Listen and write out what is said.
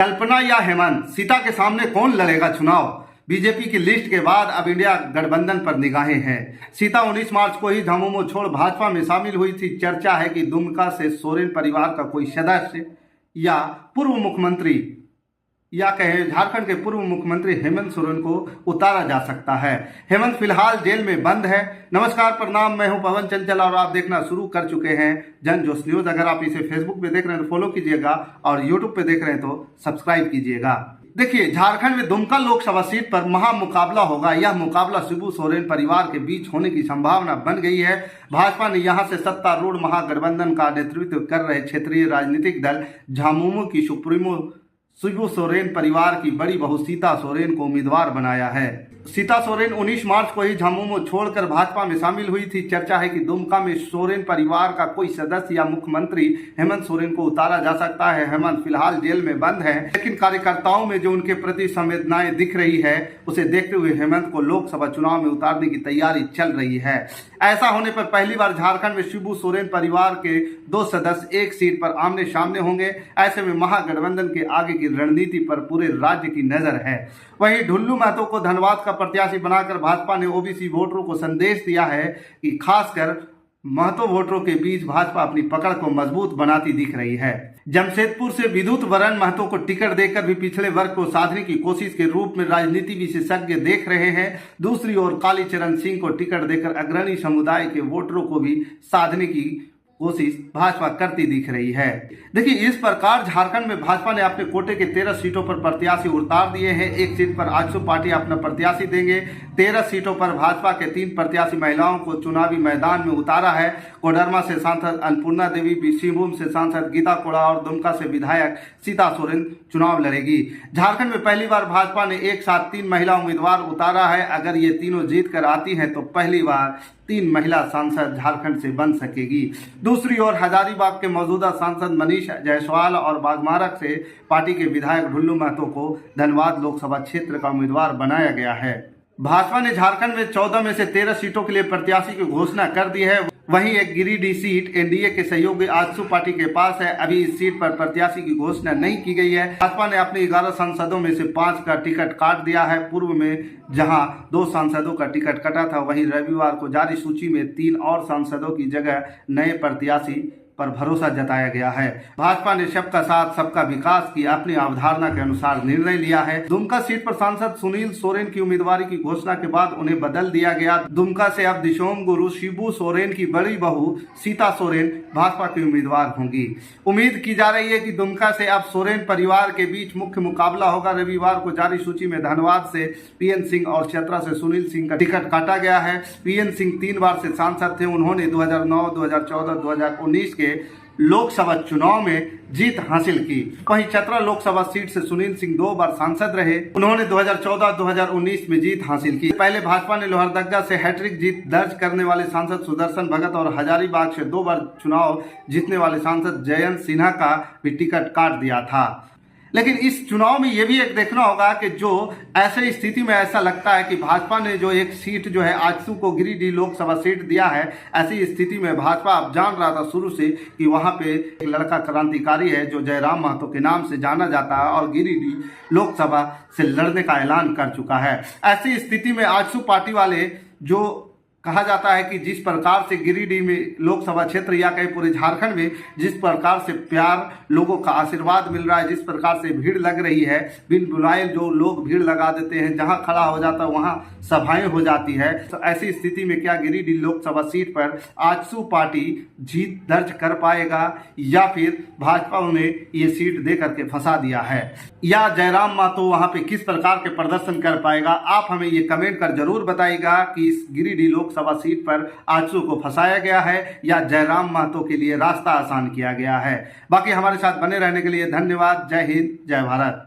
कल्पना या हेमंत, सीता के सामने कौन लड़ेगा चुनाव? बीजेपी की लिस्ट के बाद अब इंडिया गठबंधन पर निगाहें हैं। सीता 19 मार्च को ही झामुमो छोड़ भाजपा में शामिल हुई थी। चर्चा है कि दुमका से सोरेन परिवार का कोई सदस्य या पूर्व मुख्यमंत्री या कहे झारखंड के पूर्व मुख्यमंत्री हेमंत सोरेन को उतारा जा सकता है। हेमंत फिलहाल जेल में बंद है। नमस्कार, प्रणाम, मैं हूं पवन चंचल और आप देखना शुरू कर चुके हैं जन जोश न्यूज। अगर आप इसे फेसबुक पे देख रहे हैं तो फॉलो कीजिएगा और यूट्यूब पे देख रहे हैं तो सब्सक्राइब कीजिएगा। देखिए, झारखंड में दुमका लोकसभा सीट पर महामुकाबला होगा। यह मुकाबला शिबू सोरेन परिवार के बीच होने की संभावना बन गई है। भाजपा ने यहां से सत्तारूढ़ महागठबंधन का नेतृत्व कर रहे क्षेत्रीय राजनीतिक दल झामुमो की सुप्रीमो शिबू सोरेन परिवार की बड़ी बहू सीता सोरेन को उम्मीदवार बनाया है। सीता सोरेन 19 मार्च को ही झामुमो छोड़कर भाजपा में शामिल हुई थी। चर्चा है कि दुमका में सोरेन परिवार का कोई सदस्य या मुख्यमंत्री हेमंत सोरेन को उतारा जा सकता है। हेमंत फिलहाल जेल में बंद है, लेकिन कार्यकर्ताओं में जो उनके प्रति संवेदनाएं दिख रही है, उसे देखते हुए हेमंत को लोकसभा चुनाव में उतारने की तैयारी चल रही है। ऐसा होने पर पहली बार झारखंड में शिबू सोरेन परिवार के 2 सदस्य एक सीट पर आमने सामने होंगे। ऐसे में महागठबंधन के आगे की रणनीति पर पूरे राज्य की नजर है। वहीं ढुल्लू महतो को धनबाद का प्रत्याशी बनाकर भाजपा ने ओबीसी वोटरों को संदेश दिया है कि खासकर महतो वोटरों के बीच भाजपा अपनी पकड़ को मजबूत बनाती दिख रही है। जमशेदपुर से विद्युत वरण महतो को टिकट देकर भी पिछड़े वर्ग को साधने की कोशिश के रूप में राजनीति विशेषज्ञ देख रहे हैं। दूसरी ओर कालीचरण सिंह को टिकट देकर अग्रणी समुदाय के वोटरों को भी साधने की कोशिश भाजपा करती दिख रही है। देखिए, इस प्रकार झारखंड में भाजपा ने अपने कोटे के 13 सीटों पर प्रत्याशी उतार दिए हैं। एक सीट पर आजसू पार्टी अपना प्रत्याशी देंगे। 13 सीटों पर भाजपा के 3 प्रत्याशी महिलाओं को चुनावी मैदान में उतारा है। कोडरमा से सांसद अन्नपूर्णा देवी, सिंहभूम से सांसद गीता कोड़ा और दुमका से विधायक सीता सोरेन चुनाव लड़ेगी। झारखंड में पहली बार भाजपा ने एक साथ 3 महिला उम्मीदवार उतारा है। अगर ये तीनों जीत कर आती हैं तो पहली बार 3 महिला सांसद झारखंड से बन सकेगी। दूसरी ओर हजारीबाग के मौजूदा सांसद मनीष जायसवाल और बागमारक से पार्टी के विधायक ढुल्लू महतो को धनबाद लोकसभा क्षेत्र का उम्मीदवार बनाया गया है। भाजपा ने झारखंड में 14 में से 13 सीटों के लिए प्रत्याशी की घोषणा कर दी है। वहीं एक गिरिडीह सीट एनडीए के सहयोगी आजसू पार्टी के पास है। अभी इस सीट पर प्रत्याशी की घोषणा नहीं की गई है। भाजपा ने अपने 11 सांसदों में से 5 का टिकट काट दिया है। पूर्व में जहां 2 सांसदों का टिकट कटा था, वहीं रविवार को जारी सूची में 3 और सांसदों की जगह नए प्रत्याशी पर भरोसा जताया गया है। भाजपा ने सबका साथ सबका विकास की अपनी अवधारणा के अनुसार निर्णय लिया है। दुमका सीट पर सांसद सुनील सोरेन की उम्मीदवारी की घोषणा के बाद उन्हें बदल दिया गया। दुमका से अब दिशोम गुरु शिबू सोरेन की बड़ी बहू सीता सोरेन भाजपा की उम्मीदवार होंगी। उम्मीद की जा रही है कि दुमका से अब सोरेन परिवार के बीच मुख्य मुकाबला होगा। रविवार को जारी सूची में धनबाद से पीएन सिंह और चतरा से सुनील सिंह का टिकट काटा गया है। पीएन सिंह 3 बार से सांसद थे। उन्होंने 2009, 2014, 2019 के लोकसभा चुनाव में जीत हासिल की। वहीं चतरा लोकसभा सीट से सुनील सिंह 2 बार सांसद रहे। उन्होंने 2014, 2019 में जीत हासिल की। पहले भाजपा ने लोहरदगा से हैट्रिक जीत दर्ज करने वाले सांसद सुदर्शन भगत और हजारीबाग से 2 बार चुनाव जीतने वाले सांसद जयंत सिन्हा का भी टिकट काट दिया था। लेकिन इस चुनाव में यह भी एक देखना होगा कि जो ऐसे स्थिति में ऐसा लगता है कि भाजपा ने जो एक सीट जो है आजसू को गिरिडीह लोकसभा सीट दिया है, ऐसी स्थिति में भाजपा अब जान रहा था शुरू से कि वहां पे एक लड़का क्रांतिकारी है जो जयराम महतो के नाम से जाना जाता है और गिरिडीह लोकसभा से लड़ने का ऐलान कर चुका है। ऐसी स्थिति में आजसू पार्टी वाले जो कहा जाता है कि जिस प्रकार से गिरिडीह में लोकसभा क्षेत्र या कहीं पूरे झारखंड में जिस प्रकार से प्यार, लोगों का आशीर्वाद मिल रहा है, जिस प्रकार से भीड़ लग रही है, बिन बुलाए जो लोग भीड़ लगा देते हैं, जहां खड़ा हो जाता है वहां सभाएं हो जाती है। तो ऐसी स्थिति में क्या गिरिडीह लोकसभा सीट पर आजसू पार्टी जीत दर्ज कर पाएगा या फिर भाजपा ने ये सीट दे करके फंसा दिया है, या जयराम महतो वहां पे किस प्रकार के प्रदर्शन कर पाएगा? आप हमें ये कमेंट कर जरूर बताइएगा कि इस गिरिडीह लोकसभा सीट पर आजसू को फंसाया गया है या जयराम महतो के लिए रास्ता आसान किया गया है। बाकी हमारे साथ बने रहने के लिए धन्यवाद। जय हिंद, जय भारत।